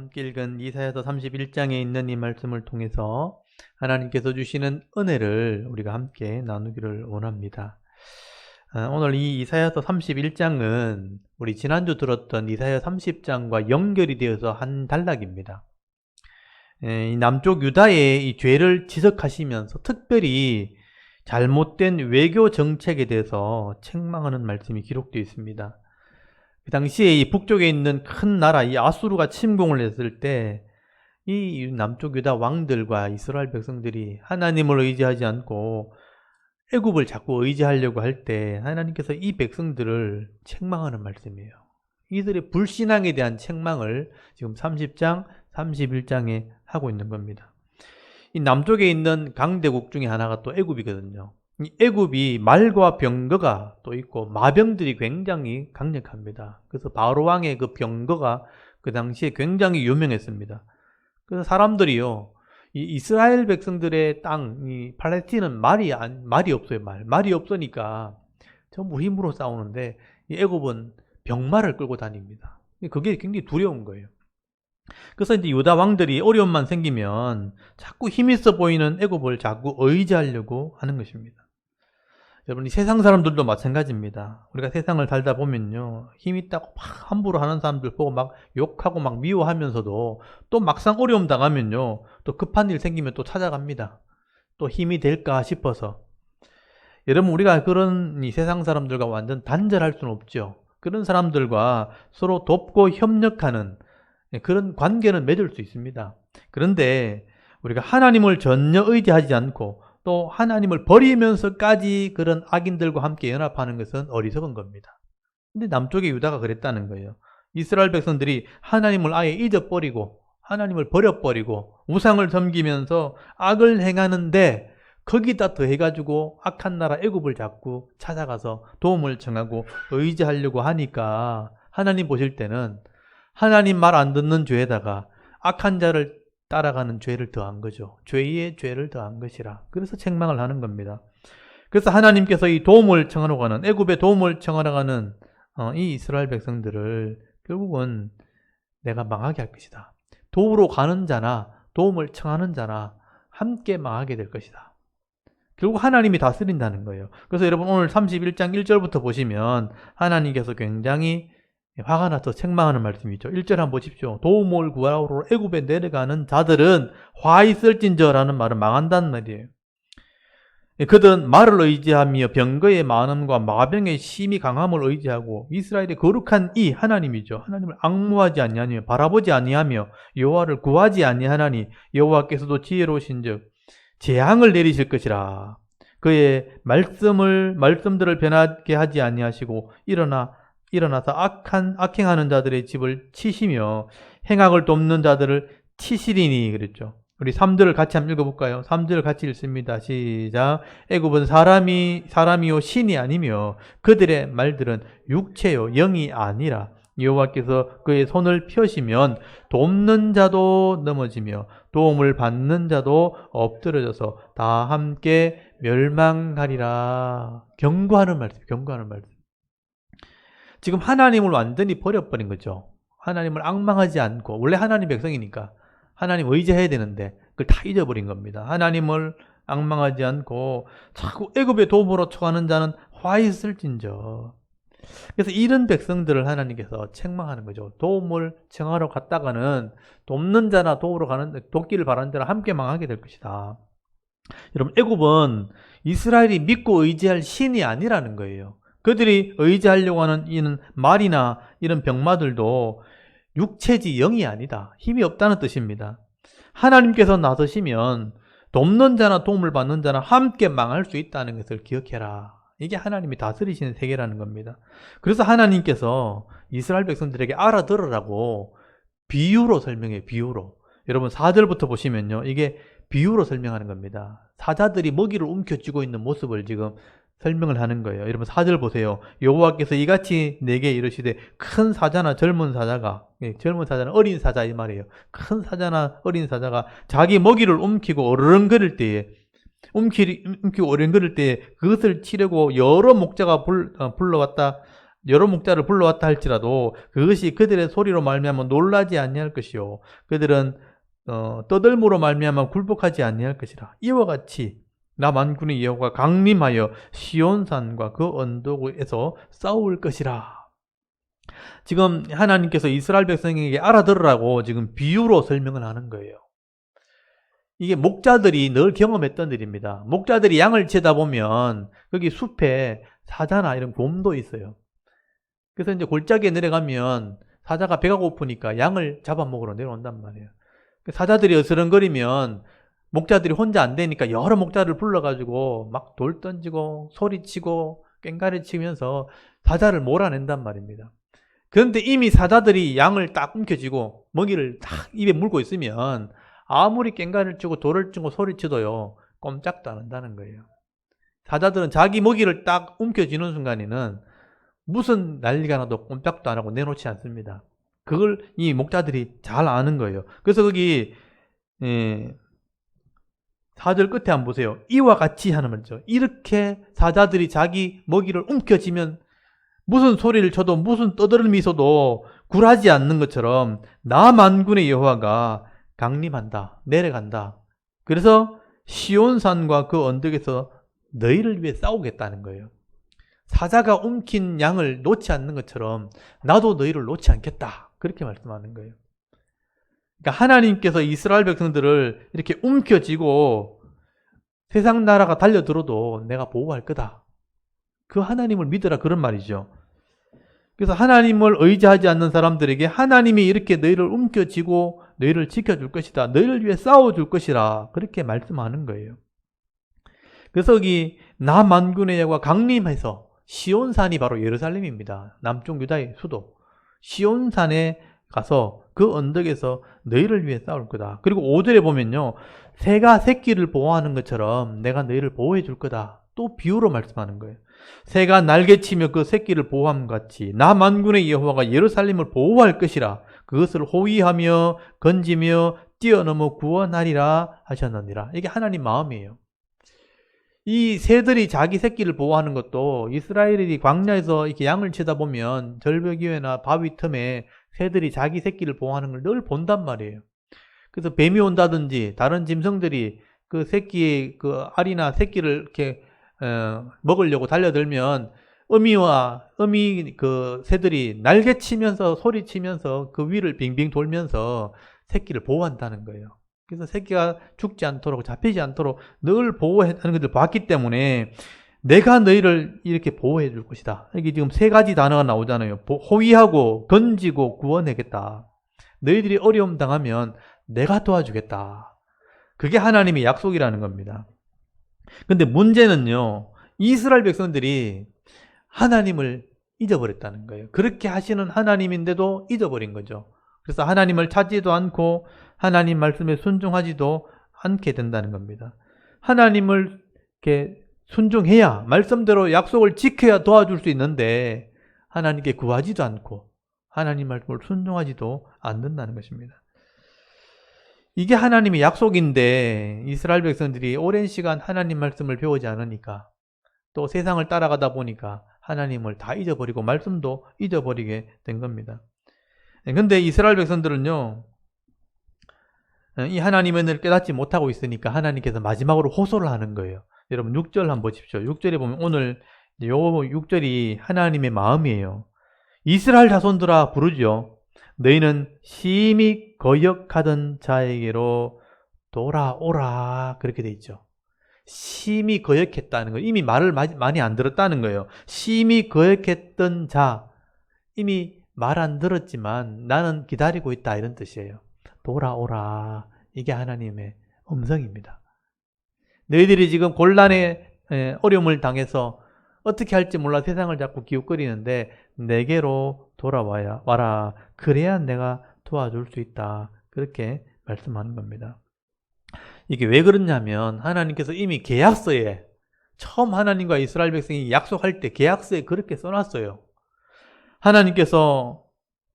함께 읽은 이사야서 31장에 있는 이 말씀을 통해서 하나님께서 주시는 은혜를 우리가 함께 나누기를 원합니다. 오늘 이 이사야서 31장은 우리 지난주 들었던 이사야 30장과 연결이 되어서 한 단락입니다. 이 남쪽 유다의 이 죄를 지적하시면서 특별히 잘못된 외교 정책에 대해서 책망하는 말씀이 기록되어 있습니다. 그 당시에 이 북쪽에 있는 큰 나라 이 아수르가 침공을 했을 때 이 남쪽 유다 왕들과 이스라엘 백성들이 하나님을 의지하지 않고 애굽을 자꾸 의지하려고 할 때 하나님께서 이 백성들을 책망하는 말씀이에요. 이들의 불신앙에 대한 책망을 지금 30장, 31장에 하고 있는 겁니다. 이 남쪽에 있는 강대국 중에 하나가 또 애굽이거든요. 이 애굽이 말과 병거가 또 있고 마병들이 굉장히 강력합니다. 그래서 바로 왕의 그 병거가 그 당시에 굉장히 유명했습니다. 그래서 사람들이요, 이 이스라엘 백성들의 땅, 이 팔레스틴은 말이 없어요. 말이 없으니까 전부 힘으로 싸우는데 이 애굽은 병마를 끌고 다닙니다. 그게 굉장히 두려운 거예요. 그래서 이제 유다 왕들이 어려움만 생기면 자꾸 힘 있어 보이는 애굽을 자꾸 의지하려고 하는 것입니다. 여러분, 이 세상 사람들도 마찬가지입니다. 우리가 세상을 살다 보면요, 힘 있다고 막 함부로 하는 사람들 보고 막 욕하고 막 미워하면서도 또 막상 어려움 당하면요, 또 급한 일 생기면 또 찾아갑니다. 또 힘이 될까 싶어서. 여러분, 우리가 그런 이 세상 사람들과 완전 단절할 수는 없죠. 그런 사람들과 서로 돕고 협력하는 그런 관계는 맺을 수 있습니다. 그런데 우리가 하나님을 전혀 의지하지 않고 또 하나님을 버리면서까지 그런 악인들과 함께 연합하는 것은 어리석은 겁니다. 근데 남쪽의 유다가 그랬다는 거예요. 이스라엘 백성들이 하나님을 아예 잊어버리고 하나님을 버려버리고 우상을 섬기면서 악을 행하는데 거기다 더해가지고 악한 나라 애굽을 자꾸 찾아가서 도움을 청하고 의지하려고 하니까 하나님 보실 때는 하나님 말 안 듣는 죄에다가 악한 자를 따라가는 죄를 더한 거죠. 죄의 죄를 더한 것이라. 그래서 책망을 하는 겁니다. 그래서 하나님께서 이 도움을 청하러 가는, 애굽의 도움을 청하러 가는 이 이스라엘 백성들을 결국은 내가 망하게 할 것이다. 도우러 가는 자나 도움을 청하는 자나 함께 망하게 될 것이다. 결국 하나님이 다스린다는 거예요. 그래서 여러분 오늘 31장 1절부터 보시면 하나님께서 굉장히 화가 나서 책망하는 말씀이 있죠. 1절 한번 보십시오. 도움을 구하러 애굽에 내려가는 자들은 화 있을진저라는 말은 망한다는 말이에요. 그들은 말을 의지하며 병거의 많음과 마병의 심히 강함을 의지하고 이스라엘의 거룩한 이 하나님이죠. 하나님을 앙무하지 아니하며 바라보지 아니하며 여호와를 구하지 아니하나니 여호와께서도 지혜로우신즉 재앙을 내리실 것이라. 그의 말씀들을 변하게 하지 아니하시고 일어나서 악행하는 자들의 집을 치시며 행악을 돕는 자들을 치시리니 그랬죠. 우리 3절을 같이 한번 읽어볼까요? 3절 같이 읽습니다. 시작. 애굽은 사람이요 신이 아니며 그들의 말들은 육체요 영이 아니라 여호와께서 그의 손을 펴시면 돕는 자도 넘어지며 도움을 받는 자도 엎드러져서 다 함께 멸망하리라. 경고하는 말씀. 지금 하나님을 완전히 버려버린 거죠. 하나님을 앙망하지 않고, 원래 하나님 백성이니까 하나님 의지해야 되는데 그걸 다 잊어버린 겁니다. 하나님을 앙망하지 않고 자꾸 애굽의 도움으로 청하는 자는 화 있을진저. 그래서 이런 백성들을 하나님께서 책망하는 거죠. 도움을 청하러 갔다가는 돕는 자나 돕기를 바라는 자나 함께 망하게 될 것이다. 여러분, 애굽은 이스라엘이 믿고 의지할 신이 아니라는 거예요. 그들이 의지하려고 하는 이는 말이나 이런 병마들도 육체지 영이 아니다. 힘이 없다는 뜻입니다. 하나님께서 나서시면 돕는 자나 도움을 받는 자나 함께 망할 수 있다는 것을 기억해라. 이게 하나님이 다스리시는 세계라는 겁니다. 그래서 하나님께서 이스라엘 백성들에게 알아들으라고 비유로 설명해요. 비유로. 여러분 4절부터 보시면요. 이게 비유로 설명하는 겁니다. 사자들이 먹이를 움켜쥐고 있는 모습을 지금 설명을 하는 거예요. 여러분 4절 보세요. 여호와께서 이같이 내게 이르시되 큰 사자나 젊은 사자는 어린 사자 이 말이에요. 큰 사자나 어린 사자가 자기 먹이를 움키고 어르렁거릴 때에 그것을 치려고 여러 목자가 불러왔다 여러 목자를 불러왔다 할지라도 그것이 그들의 소리로 말미암아 놀라지 아니할 것이요 그들은 떠들므로 말미암아 굴복하지 아니할 것이라. 이와 같이 나 만군의 여호와가 강림하여 시온산과 그 언덕에서 싸울 것이라. 지금 하나님께서 이스라엘 백성에게 알아들으라고 지금 비유로 설명을 하는 거예요. 이게 목자들이 늘 경험했던 일입니다. 목자들이 양을 치다 보면 거기 숲에 사자나 이런 곰도 있어요. 그래서 이제 골짜기에 내려가면 사자가 배가 고프니까 양을 잡아먹으러 내려온단 말이에요. 사자들이 어스렁거리면 목자들이 혼자 안 되니까 여러 목자를 불러가지고 막 돌 던지고 소리치고 꽹가리 치면서 사자를 몰아낸단 말입니다. 그런데 이미 사자들이 양을 딱 움켜쥐고 먹이를 딱 입에 물고 있으면 아무리 꽹가리를 치고 돌을 치고 소리쳐도요 꼼짝도 안 한다는 거예요. 사자들은 자기 먹이를 딱 움켜쥐는 순간에는 무슨 난리가 나도 꼼짝도 안 하고 내놓지 않습니다. 그걸 이 목자들이 잘 아는 거예요. 그래서 거기 4절 끝에 한번 보세요. 이와 같이 하는 말이죠. 이렇게 사자들이 자기 먹이를 움켜쥐면 무슨 소리를 쳐도 무슨 떠들음이 있어도 굴하지 않는 것처럼 나 만군의 여호와가 강림한다. 내려간다. 그래서 시온산과 그 언덕에서 너희를 위해 싸우겠다는 거예요. 사자가 움킨 양을 놓지 않는 것처럼 나도 너희를 놓지 않겠다. 그렇게 말씀하는 거예요. 그러니까 하나님께서 이스라엘 백성들을 이렇게 움켜쥐고 세상 나라가 달려들어도 내가 보호할 거다. 그 하나님을 믿으라 그런 말이죠. 그래서 하나님을 의지하지 않는 사람들에게 하나님이 이렇게 너희를 움켜쥐고 너희를 지켜줄 것이다. 너희를 위해 싸워줄 것이라 그렇게 말씀하는 거예요. 그래서 여기 나 만군의 여호와 강림해서 시온산이 바로 예루살렘입니다. 남쪽 유다의 수도 시온산에 가서 그 언덕에서 너희를 위해 싸울 거다. 그리고 5절에 보면요. 새가 새끼를 보호하는 것처럼 내가 너희를 보호해 줄 거다. 또 비유로 말씀하는 거예요. 새가 날개치며 그 새끼를 보호함 같이 나 만군의 여호와가 예루살렘을 보호할 것이라. 그것을 호위하며 건지며 뛰어넘어 구원하리라 하셨느니라. 이게 하나님 마음이에요. 이 새들이 자기 새끼를 보호하는 것도 이스라엘이 광야에서 이렇게 양을 치다 보면 절벽위에나 바위 틈에 새들이 자기 새끼를 보호하는 걸 늘 본단 말이에요. 그래서 뱀이 온다든지 다른 짐승들이 그 새끼의 그 알이나 새끼를 이렇게 먹으려고 달려들면 어미 그 새들이 날개치면서 소리치면서 그 위를 빙빙 돌면서 새끼를 보호한다는 거예요. 그래서 새끼가 죽지 않도록 잡히지 않도록 늘 보호하는 것을 봤기 때문에 내가 너희를 이렇게 보호해 줄 것이다. 여기 지금 세 가지 단어가 나오잖아요. 호위하고 건지고 구원하겠다. 너희들이 어려움 당하면 내가 도와주겠다. 그게 하나님의 약속이라는 겁니다. 근데 문제는요. 이스라엘 백성들이 하나님을 잊어버렸다는 거예요. 그렇게 하시는 하나님인데도 잊어버린 거죠. 그래서 하나님을 찾지도 않고 하나님 말씀에 순종하지도 않게 된다는 겁니다. 하나님을 이렇게 순종해야 말씀대로 약속을 지켜야 도와줄 수 있는데 하나님께 구하지도 않고 하나님 말씀을 순종하지도 않는다는 것입니다. 이게 하나님의 약속인데 이스라엘 백성들이 오랜 시간 하나님 말씀을 배우지 않으니까 또 세상을 따라가다 보니까 하나님을 다 잊어버리고 말씀도 잊어버리게 된 겁니다. 그런데 이스라엘 백성들은요, 이 하나님의 은혜를 깨닫지 못하고 있으니까 하나님께서 마지막으로 호소를 하는 거예요. 여러분 6절 한번 보십시오. 6절에 보면 오늘 요 6절이 하나님의 마음이에요. 이스라엘 자손들아 부르죠. 너희는 심히 거역하던 자에게로 돌아오라. 그렇게 돼 있죠. 심히 거역했다는 거예요. 이미 말을 많이 안 들었다는 거예요. 심히 거역했던 자, 이미 말 안 들었지만 나는 기다리고 있다 이런 뜻이에요. 돌아오라. 이게 하나님의 음성입니다. 너희들이 지금 곤란에 어려움을 당해서 어떻게 할지 몰라 세상을 자꾸 기웃거리는데 내게로 와라. 그래야 내가 도와줄 수 있다. 그렇게 말씀하는 겁니다. 이게 왜 그러냐면 하나님께서 이미 계약서에 처음 하나님과 이스라엘 백성이 약속할 때 계약서에 그렇게 써놨어요. 하나님께서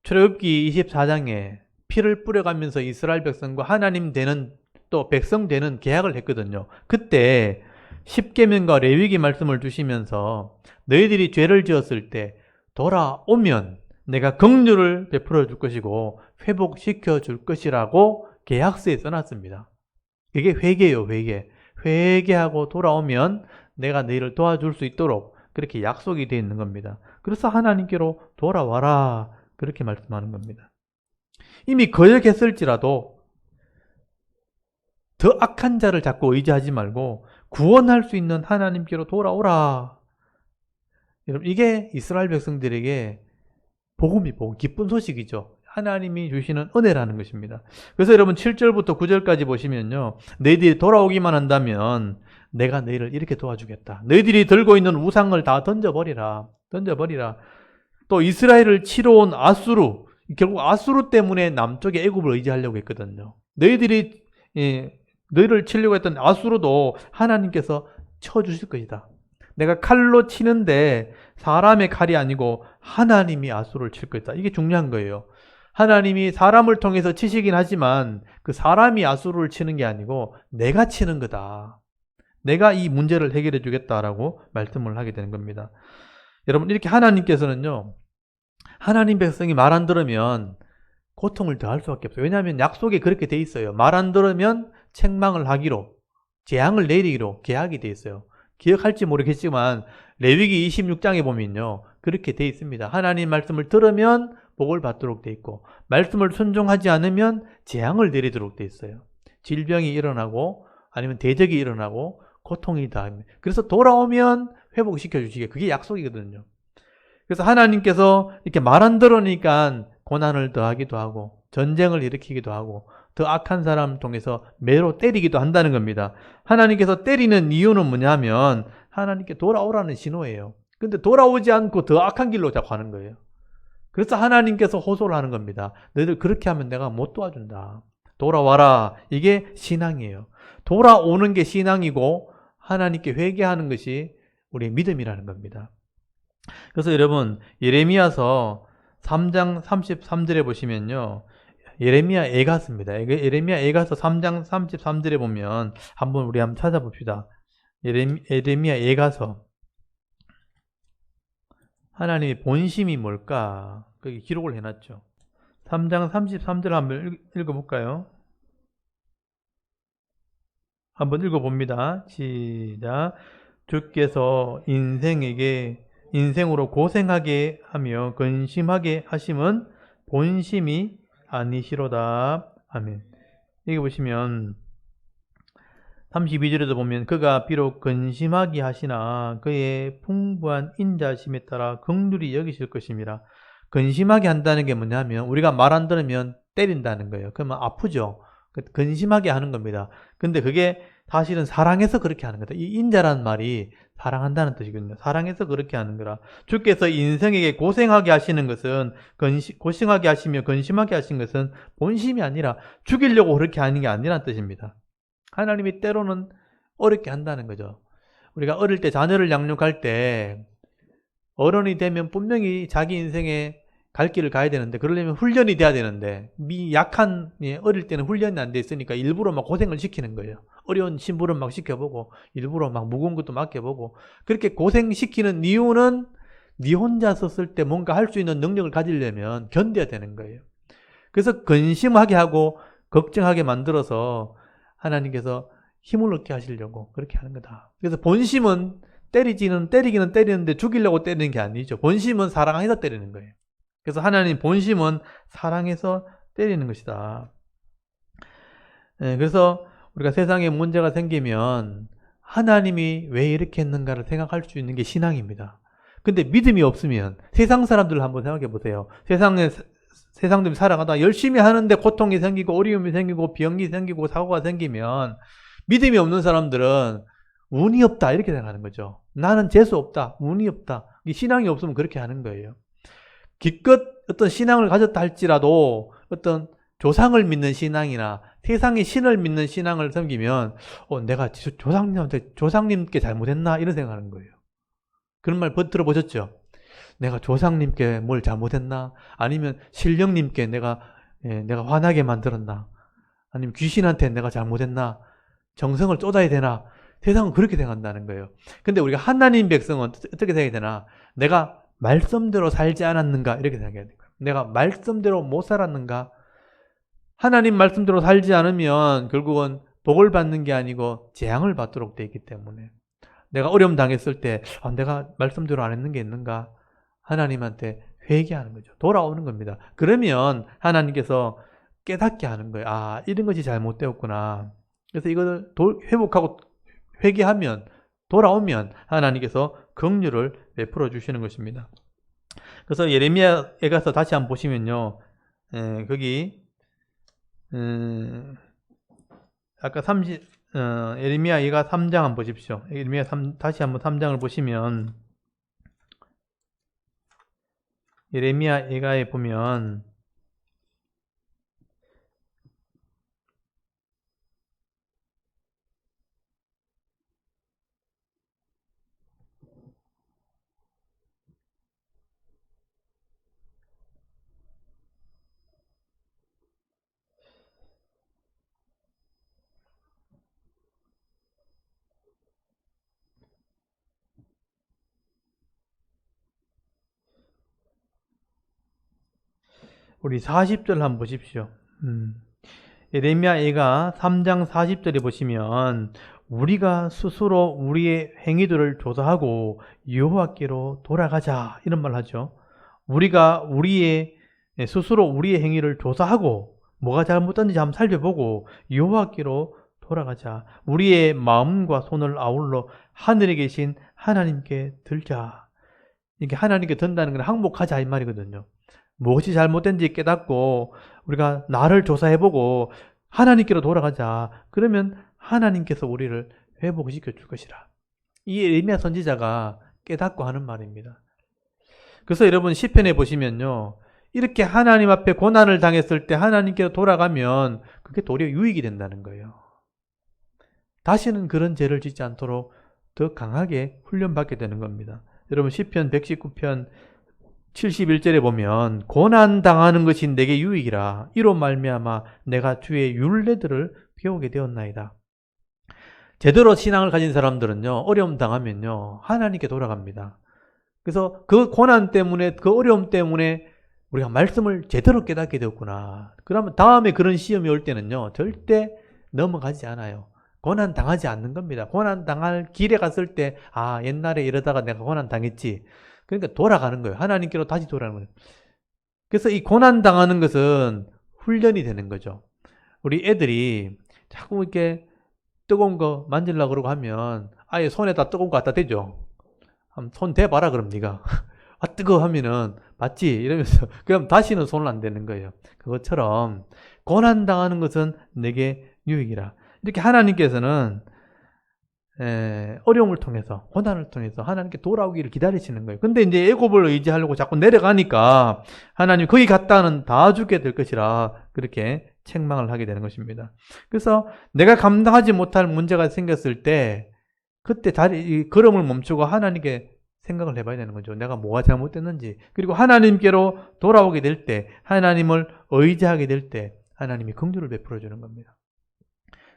출애굽기 24장에 피를 뿌려가면서 이스라엘 백성과 하나님 되는 또 백성 되는 계약을 했거든요. 그때 십계명과 레위기 말씀을 주시면서 너희들이 죄를 지었을 때 돌아오면 내가 긍휼을 베풀어 줄 것이고 회복시켜 줄 것이라고 계약서에 써놨습니다. 이게 회개예요, 회개. 회개하고 돌아오면 내가 너희를 도와줄 수 있도록 그렇게 약속이 되어 있는 겁니다. 그래서 하나님께로 돌아와라 그렇게 말씀하는 겁니다. 이미 거역했을지라도 더 악한 자를 자꾸 의지하지 말고 구원할 수 있는 하나님께로 돌아오라. 여러분, 이게 이스라엘 백성들에게 복음이고 기쁜 소식이죠. 하나님이 주시는 은혜라는 것입니다. 그래서 여러분 7절부터 9절까지 보시면요, 너희들이 돌아오기만 한다면 내가 너희를 이렇게 도와주겠다. 너희들이 들고 있는 우상을 다 던져버리라. 또 이스라엘을 치러 온 아수르, 결국 아수르 때문에 남쪽에 애굽을 의지하려고 했거든요. 너희를 치려고 했던 아수르도 하나님께서 쳐주실 것이다. 내가 칼로 치는데 사람의 칼이 아니고 하나님이 아수르를 칠 것이다. 이게 중요한 거예요. 하나님이 사람을 통해서 치시긴 하지만 그 사람이 아수르를 치는 게 아니고 내가 치는 거다. 내가 이 문제를 해결해 주겠다라고 말씀을 하게 되는 겁니다. 여러분, 이렇게 하나님께서는요, 하나님 백성이 말 안 들으면 고통을 더할 수밖에 없어요. 왜냐하면 약속에 그렇게 돼 있어요. 말 안 들으면 책망을 하기로, 재앙을 내리기로 계약이 돼 있어요. 기억할지 모르겠지만 레위기 26장에 보면요, 그렇게 돼 있습니다. 하나님 말씀을 들으면 복을 받도록 돼 있고 말씀을 순종하지 않으면 재앙을 내리도록 돼 있어요. 질병이 일어나고 아니면 대적이 일어나고 고통이 닿습니다. 그래서 돌아오면 회복시켜 주시게, 그게 약속이거든요. 그래서 하나님께서 이렇게 말 안 들으니까 고난을 더하기도 하고 전쟁을 일으키기도 하고 더 악한 사람을 통해서 매로 때리기도 한다는 겁니다. 하나님께서 때리는 이유는 뭐냐면 하나님께 돌아오라는 신호예요. 근데 돌아오지 않고 더 악한 길로 자꾸 가는 거예요. 그래서 하나님께서 호소를 하는 겁니다. 너희들 그렇게 하면 내가 못 도와준다. 돌아와라. 이게 신앙이에요. 돌아오는 게 신앙이고 하나님께 회개하는 것이 우리의 믿음이라는 겁니다. 그래서 여러분, 예레미야서 3장 33절에 보시면요, 예레미야 애가서입니다. 예레미야 애가서 3장 33절에 보면 우리 한번 찾아봅시다. 예레미야 애가서. 하나님의 본심이 뭘까? 거기 기록을 해놨죠. 3장 33절 한번 읽어볼까요? 한번 읽어봅니다. 시작. 주께서 인생으로 고생하게 하며 근심하게 하심은 본심이 아니시로다. 아멘. 여기 보시면 32절에도 보면 그가 비록 근심하게 하시나 그의 풍부한 인자심에 따라 긍휼히 여기실 것입니다. 근심하게 한다는 게 뭐냐면 우리가 말 안 들으면 때린다는 거예요. 그러면 아프죠. 근심하게 하는 겁니다. 근데 그게 사실은 사랑해서 그렇게 하는 거다. 이 인자란 말이 사랑한다는 뜻이거든요. 사랑해서 그렇게 하는 거라. 주께서 인생에게 고생하게 하시는 것은 고생하게 하시며 근심하게 하신 것은 본심이 아니라 죽이려고 그렇게 하는 게 아니라는 뜻입니다. 하나님이 때로는 어렵게 한다는 거죠. 우리가 어릴 때 자녀를 양육할 때 어른이 되면 분명히 자기 인생에 갈 길을 가야 되는데 그러려면 훈련이 돼야 되는데 약한 어릴 때는 훈련이 안 돼 있으니까 일부러 막 고생을 시키는 거예요. 어려운 심부름 막 시켜보고 일부러 막 무거운 것도 맡겨보고 그렇게 고생시키는 이유는 네 혼자 섰을 때 뭔가 할 수 있는 능력을 가지려면 견뎌야 되는 거예요. 그래서 근심하게 하고 걱정하게 만들어서 하나님께서 힘을 얻게 하시려고 그렇게 하는 거다. 그래서 본심은 때리기는 때리는데 죽이려고 때리는 게 아니죠. 본심은 사랑해서 때리는 거예요. 그래서 하나님 본심은 사랑해서 때리는 것이다. 그래서 우리가 세상에 문제가 생기면 하나님이 왜 이렇게 했는가를 생각할 수 있는 게 신앙입니다. 근데 믿음이 없으면 세상 사람들을 한번 생각해 보세요. 세상 사람들이 살아가다 열심히 하는데 고통이 생기고 어려움이 생기고 병이 생기고 사고가 생기면 믿음이 없는 사람들은 운이 없다 이렇게 생각하는 거죠. 나는 재수 없다. 운이 없다. 신앙이 없으면 그렇게 하는 거예요. 기껏 어떤 신앙을 가졌다 할지라도 어떤 조상을 믿는 신앙이나 세상의 신을 믿는 신앙을 섬기면 내가 조상님께 잘못했나 이런 생각하는 거예요. 그런 말 들어보셨죠? 내가 조상님께 뭘 잘못했나? 아니면 신령님께 내가 화나게 만들었나? 아니면 귀신한테 내가 잘못했나? 정성을 쏟아야 되나? 세상은 그렇게 생각한다는 거예요. 근데 우리가 하나님 백성은 어떻게 생각해야 되나? 내가 말씀대로 살지 않았는가 이렇게 생각해야 돼요. 내가 말씀대로 못 살았는가? 하나님 말씀대로 살지 않으면 결국은 복을 받는 게 아니고 재앙을 받도록 되어 있기 때문에 내가 어려움 당했을 때 내가 말씀대로 안 했는 게 있는가? 하나님한테 회개하는 거죠. 돌아오는 겁니다. 그러면 하나님께서 깨닫게 하는 거예요. 이런 것이 잘못되었구나. 그래서 이걸 회복하고 회개하면 돌아오면 하나님께서 긍휼을 베풀어 주시는 것입니다. 그래서 예레미야에 가서 다시 한번 보시면요. 거기 아까 예레미야 얘가 3장 한번 보십시오. 예레미야 다시 한번 3장을 보시면 예레미야 얘가에 보면 우리 40절 한번 보십시오. 예레미야 얘가 3장 40절에 보시면 우리가 스스로 우리의 행위들을 조사하고 여호와께로 돌아가자 이런 말 하죠. 우리가 스스로 우리의 행위를 조사하고 뭐가 잘못됐는지 한번 살펴보고 여호와께로 돌아가자. 우리의 마음과 손을 아울러 하늘에 계신 하나님께 들자. 이게 하나님께 든다는 건 항복하자 이 말이거든요. 무엇이 잘못된지 깨닫고 우리가 나를 조사해보고 하나님께로 돌아가자. 그러면 하나님께서 우리를 회복시켜 줄 것이라. 이 예레미야 선지자가 깨닫고 하는 말입니다. 그래서 여러분 시편에 보시면요. 이렇게 하나님 앞에 고난을 당했을 때 하나님께로 돌아가면 그게 도리어 유익이 된다는 거예요. 다시는 그런 죄를 짓지 않도록 더 강하게 훈련받게 되는 겁니다. 여러분 시편 119편 71절에 보면 고난당하는 것이 내게 유익이라 이로 말미암아 내가 주의 율례들을 배우게 되었나이다. 제대로 신앙을 가진 사람들은요. 어려움 당하면요. 하나님께 돌아갑니다. 그래서 그 고난 때문에 그 어려움 때문에 우리가 말씀을 제대로 깨닫게 되었구나. 그러면 다음에 그런 시험이 올 때는요. 절대 넘어가지 않아요. 고난 당하지 않는 겁니다. 고난 당할 길에 갔을 때 옛날에 이러다가 내가 고난 당했지. 그러니까 돌아가는 거예요. 하나님께로 다시 돌아가는 거예요. 그래서 이 고난 당하는 것은 훈련이 되는 거죠. 우리 애들이 자꾸 이렇게 뜨거운 거 만지려고 그러고 하면 아예 손에다 뜨거운 거 갖다 대죠. 손 대봐라 그럼 네가. 뜨거워 하면은 맞지? 이러면서 그럼 다시는 손을 안 대는 거예요. 그것처럼 고난 당하는 것은 내게 유익이라. 이렇게 하나님께서는 어려움을 통해서 고난을 통해서 하나님께 돌아오기를 기다리시는 거예요. 근데 이제 애굽을 의지하려고 자꾸 내려가니까 하나님 거기 갔다는 다 죽게 될 것이라 그렇게 책망을 하게 되는 것입니다. 그래서 내가 감당하지 못할 문제가 생겼을 때 그때 이 걸음을 멈추고 하나님께 생각을 해봐야 되는 거죠. 내가 뭐가 잘못됐는지. 그리고 하나님께로 돌아오게 될 때, 하나님을 의지하게 될 때 하나님이 긍휼을 베풀어 주는 겁니다.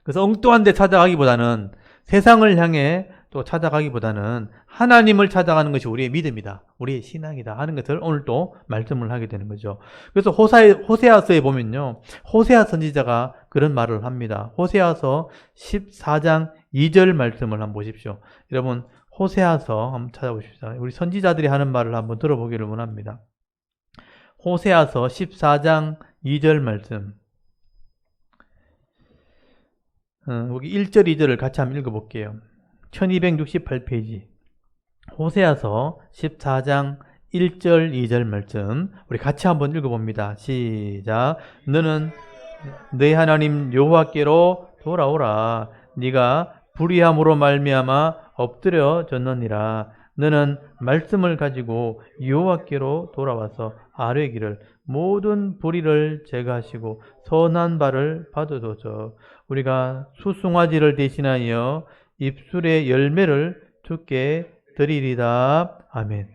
그래서 엉뚱한 데 찾아가기보다는 세상을 향해 또 찾아가기보다는 하나님을 찾아가는 것이 우리의 믿음이다. 우리의 신앙이다 하는 것을 오늘 또 말씀을 하게 되는 거죠. 그래서 호세아서에 보면요. 호세아 선지자가 그런 말을 합니다. 호세아서 14장 2절 말씀을 한번 보십시오. 여러분 호세아서 한번 찾아보십시오. 우리 선지자들이 하는 말을 한번 들어보기를 원합니다. 호세아서 14장 2절 말씀. 여기 1절, 2절을 같이 한번 읽어볼게요. 1268페이지. 호세아서 14장 1절, 2절 말씀. 우리 같이 한번 읽어봅니다. 시작. 너는 너희 하나님 여호와께로 돌아오라. 네가 불의함으로 말미암아 엎드려졌느니라. 너는 말씀을 가지고 여호와께로 돌아와서 아뢰기를 모든 불의를 제거하시고 선한 바를 받으소서. 우리가 수송아지를 대신하여 입술의 열매를 주께 드리리다. 아멘.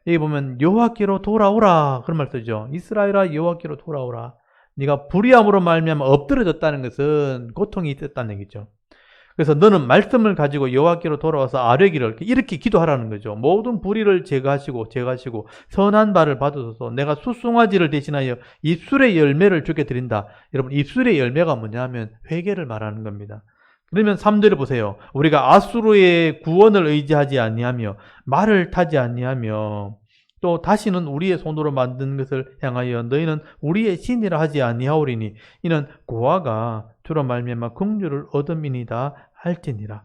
여기 보면 여호와께로 돌아오라 그런 말 쓰죠. 이스라엘아 여호와께로 돌아오라. 네가 불의함으로 말미암아 엎드려졌다는 것은 고통이 있었다는 얘기죠. 그래서 너는 말씀을 가지고 여호와께로 돌아와서 아뢰기를 이렇게 기도하라는 거죠. 모든 불의를 제거하시고 선한 발을 받으소서. 내가 숫송아지를 대신하여 입술의 열매를 주게 드린다. 여러분, 입술의 열매가 뭐냐 하면 회개를 말하는 겁니다. 그러면 3절을 보세요. 우리가 아수르의 구원을 의지하지 아니하며 말을 타지 아니하며 또 다시는 우리의 손으로 만든 것을 향하여 너희는 우리의 신이라 하지 아니하오리니 이는 고아가 주로 말미암아 긍휼을 얻음이니이다 할지니라.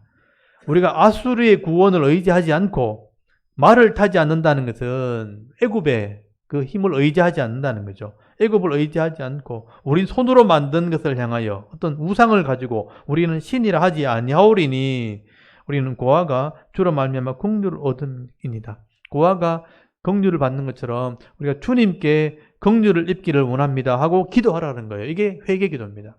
우리가 아수르의 구원을 의지하지 않고 말을 타지 않는다는 것은 애굽의 그 힘을 의지하지 않는다는 거죠. 애굽을 의지하지 않고 우린 손으로 만든 것을 향하여 어떤 우상을 가지고 우리는 신이라 하지 아니하오리니 우리는 고아가 주로 말미암아 긍휼을 얻음이니이다. 고아가 긍휼을 받는 것처럼 우리가 주님께 긍휼을 입기를 원합니다 하고 기도하라는 거예요. 이게 회개 기도입니다.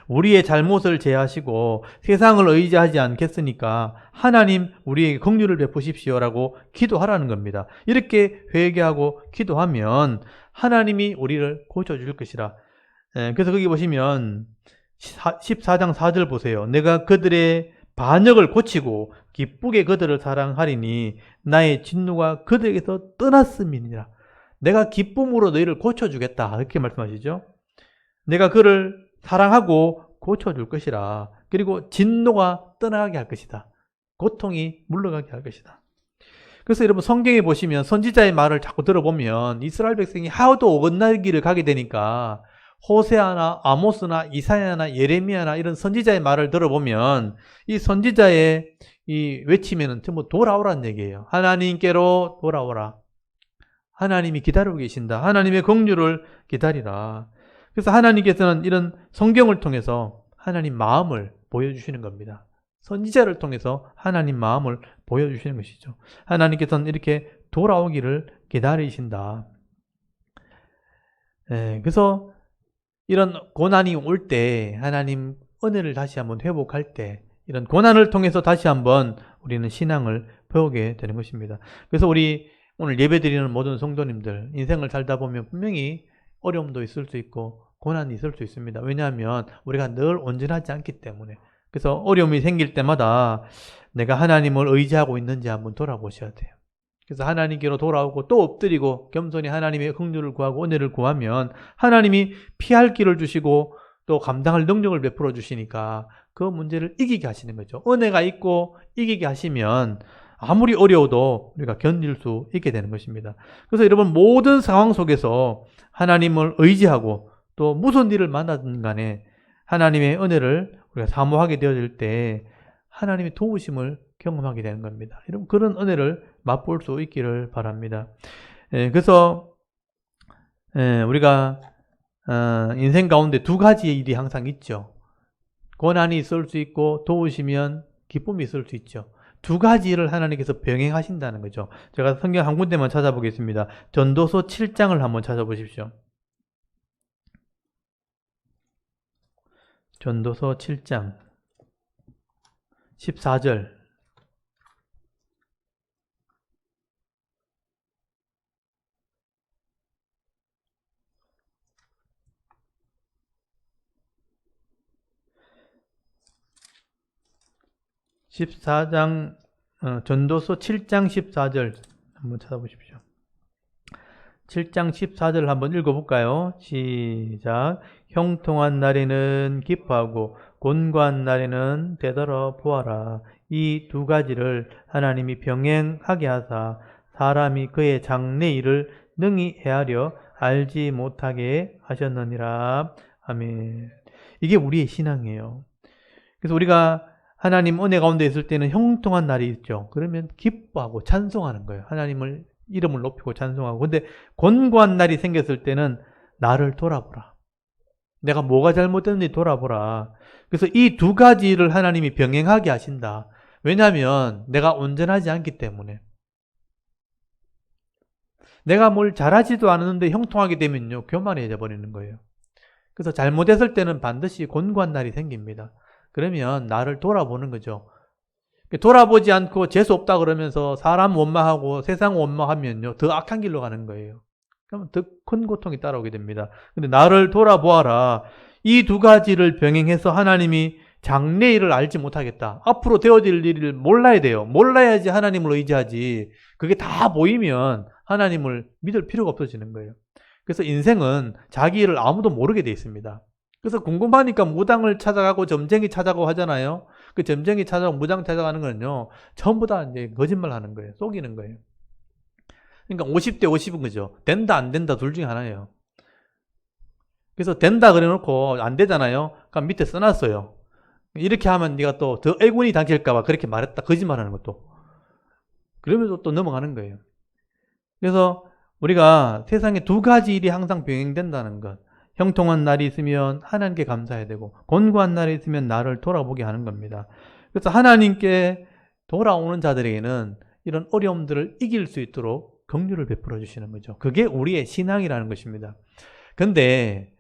우리의 잘못을 제하시고 세상을 의지하지 않겠으니까 하나님 우리에게 긍휼을 베푸십시오라고 기도하라는 겁니다. 이렇게 회개하고 기도하면 하나님이 우리를 고쳐줄 것이라. 그래서 거기 보시면 14장 4절 보세요. 내가 그들의 반역을 고치고 기쁘게 그들을 사랑하리니 나의 진노가 그들에게서 떠났음이니라. 내가 기쁨으로 너희를 고쳐주겠다. 이렇게 말씀하시죠. 내가 그를 사랑하고 고쳐줄 것이라. 그리고 진노가 떠나게 할 것이다. 고통이 물러가게 할 것이다. 그래서 여러분 성경에 보시면 선지자의 말을 자꾸 들어보면 이스라엘 백성이 하도 어긋나기를 가게 되니까 호세아나 아모스나 이사야나 예레미야나 이런 선지자의 말을 들어보면 이 선지자의 이 외치면은 전부 돌아오라는 얘기예요. 하나님께로 돌아오라. 하나님이 기다리고 계신다. 하나님의 긍휼을 기다리라. 그래서 하나님께서는 이런 성경을 통해서 하나님 마음을 보여주시는 겁니다. 선지자를 통해서 하나님 마음을 보여주시는 것이죠. 하나님께서는 이렇게 돌아오기를 기다리신다. 그래서 이런 고난이 올 때 하나님 은혜를 다시 한번 회복할 때 이런 고난을 통해서 다시 한번 우리는 신앙을 배우게 되는 것입니다. 그래서 우리 오늘 예배드리는 모든 성도님들 인생을 살다 보면 분명히 어려움도 있을 수 있고 고난이 있을 수 있습니다. 왜냐하면 우리가 늘 온전하지 않기 때문에. 그래서 어려움이 생길 때마다 내가 하나님을 의지하고 있는지 한번 돌아보셔야 돼요. 그래서 하나님께로 돌아오고 또 엎드리고 겸손히 하나님의 긍휼을 구하고 은혜를 구하면 하나님이 피할 길을 주시고 또 감당할 능력을 베풀어 주시니까 그 문제를 이기게 하시는 거죠. 은혜가 있고 이기게 하시면 아무리 어려워도 우리가 견딜 수 있게 되는 것입니다. 그래서 여러분 모든 상황 속에서 하나님을 의지하고 또 무슨 일을 만나든 간에 하나님의 은혜를 우리가 사모하게 되어질 때 하나님의 도우심을 경험하게 되는 겁니다. 여러분 그런 은혜를 맛볼 수 있기를 바랍니다. 그래서 우리가 인생 가운데 두 가지의 일이 항상 있죠. 고난이 있을 수 있고 도우시면 기쁨이 있을 수 있죠. 두 가지 일을 하나님께서 병행하신다는 거죠. 제가 성경 한 군데만 찾아보겠습니다. 전도서 7장을 한번 찾아보십시오. 전도서 7장 14절. 전도서 7장 14절 한번 찾아보십시오. 7장 14절 한번 읽어볼까요? 시작. 형통한 날에는 기뻐하고 곤고한 날에는 되돌아 보아라. 이 두 가지를 하나님이 병행하게 하사 사람이 그의 장래 일을 능히 헤아려 알지 못하게 하셨느니라. 아멘. 이게 우리의 신앙이에요. 그래서 우리가 하나님 은혜 가운데 있을 때는 형통한 날이 있죠. 그러면 기뻐하고 찬송하는 거예요. 하나님을 이름을 높이고 찬송하고. 근데 곤고한 날이 생겼을 때는 나를 돌아보라. 내가 뭐가 잘못됐는지 돌아보라. 그래서 이 두 가지를 하나님이 병행하게 하신다. 왜냐하면 내가 온전하지 않기 때문에. 내가 뭘 잘하지도 않았는데 형통하게 되면요, 교만해져 버리는 거예요. 그래서 잘못했을 때는 반드시 곤고한 날이 생깁니다. 그러면 나를 돌아보는 거죠. 돌아보지 않고 재수 없다 그러면서 사람 원망하고 세상 원망하면요, 더 악한 길로 가는 거예요. 그러면 더 큰 고통이 따라오게 됩니다. 근데 나를 돌아보아라. 이 두 가지를 병행해서 하나님이 장래일을 알지 못하겠다. 앞으로 되어질 일을 몰라야 돼요. 몰라야지 하나님을 의지하지. 그게 다 보이면 하나님을 믿을 필요가 없어지는 거예요. 그래서 인생은 자기 일을 아무도 모르게 돼 있습니다. 그래서 궁금하니까 무당을 찾아가고 점쟁이 찾아가고 하잖아요. 그 점쟁이 찾아가고 무당 찾아가는 거는요, 전부 다 이제 거짓말 하는 거예요. 속이는 거예요. 그러니까 50대 50은 거죠. 된다 안 된다 둘 중에 하나예요. 그래서 된다 그래 놓고 안 되잖아요. 그럼 밑에 써놨어요. 이렇게 하면 네가 또 더 애군이 당길까 봐 그렇게 말했다. 거짓말하는 것도. 그러면서 또 넘어가는 거예요. 그래서 우리가 세상에 두 가지 일이 항상 병행된다는 것. 형통한 날이 있으면 하나님께 감사해야 되고 곤고한 날이 있으면 나를 돌아보게 하는 겁니다. 그래서 하나님께 돌아오는 자들에게는 이런 어려움들을 이길 수 있도록 긍휼을 베풀어 주시는 거죠. 그게 우리의 신앙이라는 것입니다. 근데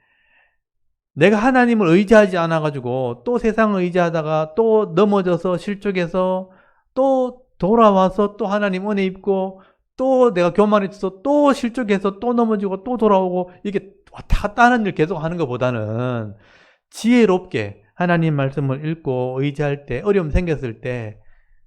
내가 하나님을 의지하지 않아가지고 또 세상을 의지하다가 또 넘어져서 실족해서 또 돌아와서 또 하나님 은혜 입고 또 내가 교만해져서 또 실족해서 또 넘어지고 또 돌아오고 이게 왔다 갔다 하는 일 계속 하는 것보다는 지혜롭게 하나님 말씀을 읽고 의지할 때 어려움 생겼을 때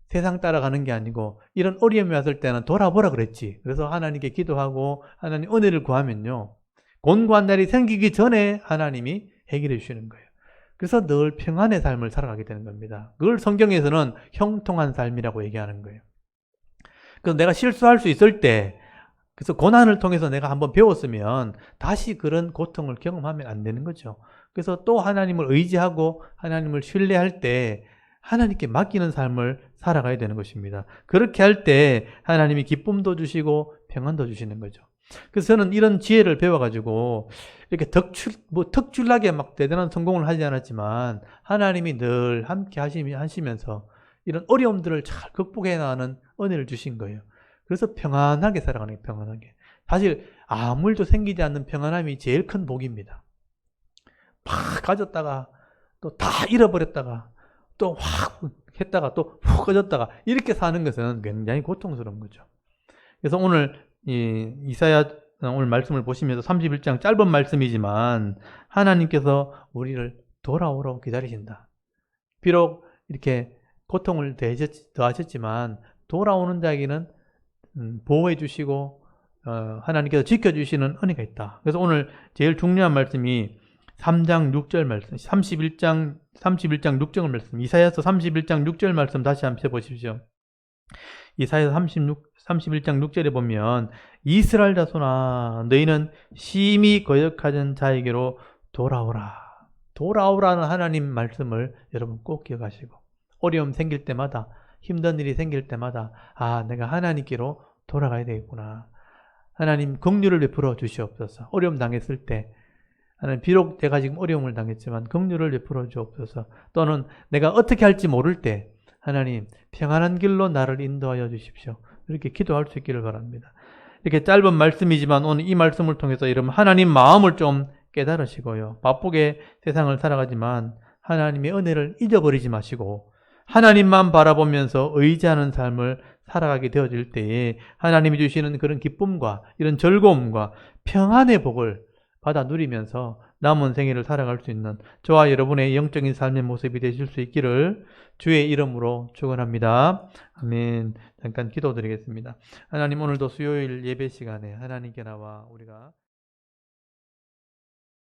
세상 따라가는 게 아니고 이런 어려움이 왔을 때는 돌아보라 그랬지. 그래서 하나님께 기도하고 하나님 은혜를 구하면요. 곤고한 날이 생기기 전에 하나님이 해결해 주시는 거예요. 그래서 늘 평안의 삶을 살아가게 되는 겁니다. 그걸 성경에서는 형통한 삶이라고 얘기하는 거예요. 그래서 내가 실수할 수 있을 때, 그래서 고난을 통해서 내가 한번 배웠으면 다시 그런 고통을 경험하면 안 되는 거죠. 그래서 또 하나님을 의지하고 하나님을 신뢰할 때 하나님께 맡기는 삶을 살아가야 되는 것입니다. 그렇게 할 때 하나님이 기쁨도 주시고 평안도 주시는 거죠. 그래서 저는 이런 지혜를 배워가지고 이렇게 특출나게 막 대단한 성공을 하지 않았지만 하나님이 늘 함께 하시면서 이런 어려움들을 잘 극복해 나가는 은혜를 주신 거예요. 그래서 평안하게 살아가는 게 평안하게. 사실 아무 일도 생기지 않는 평안함이 제일 큰 복입니다. 막 가졌다가 또 다 잃어버렸다가 또 확 했다가 또 훅 꺼졌다가 이렇게 사는 것은 굉장히 고통스러운 거죠. 그래서 오늘 이사야 오늘 말씀을 보시면서 31장 짧은 말씀이지만 하나님께서 우리를 돌아오라고 기다리신다. 비록 이렇게 고통을 더하셨지만 돌아오는 자에게는 보호해 주시고 하나님께서 지켜주시는 은혜가 있다. 그래서 오늘 제일 중요한 말씀이 3장 6절 말씀, 31장 6절 말씀, 이사야서 31장 6절 말씀 다시 한번 펴보십시오. 이사야서 31장 6절에 보면 이스라엘 자손아 너희는 심히 거역하던 자에게로 돌아오라. 돌아오라는 하나님 말씀을 여러분 꼭 기억하시고 어려움 생길 때마다 힘든 일이 생길 때마다 내가 하나님께로 돌아가야 되겠구나. 하나님 긍휼을 베풀어 주시옵소서. 어려움 당했을 때 하나님 비록 내가 지금 어려움을 당했지만 긍휼을 베풀어 주옵소서. 또는 내가 어떻게 할지 모를 때 하나님 평안한 길로 나를 인도하여 주십시오. 이렇게 기도할 수 있기를 바랍니다. 이렇게 짧은 말씀이지만 오늘 이 말씀을 통해서 여러분 하나님 마음을 좀 깨달으시고요. 바쁘게 세상을 살아가지만 하나님의 은혜를 잊어버리지 마시고 하나님만 바라보면서 의지하는 삶을 살아가게 되어질 때에 하나님이 주시는 그런 기쁨과 이런 즐거움과 평안의 복을 받아 누리면서 남은 생애를 살아갈 수 있는 저와 여러분의 영적인 삶의 모습이 되실 수 있기를 주의 이름으로 축원합니다. 아멘. 잠깐 기도드리겠습니다. 하나님 오늘도 수요일 예배 시간에 하나님께 나와 우리가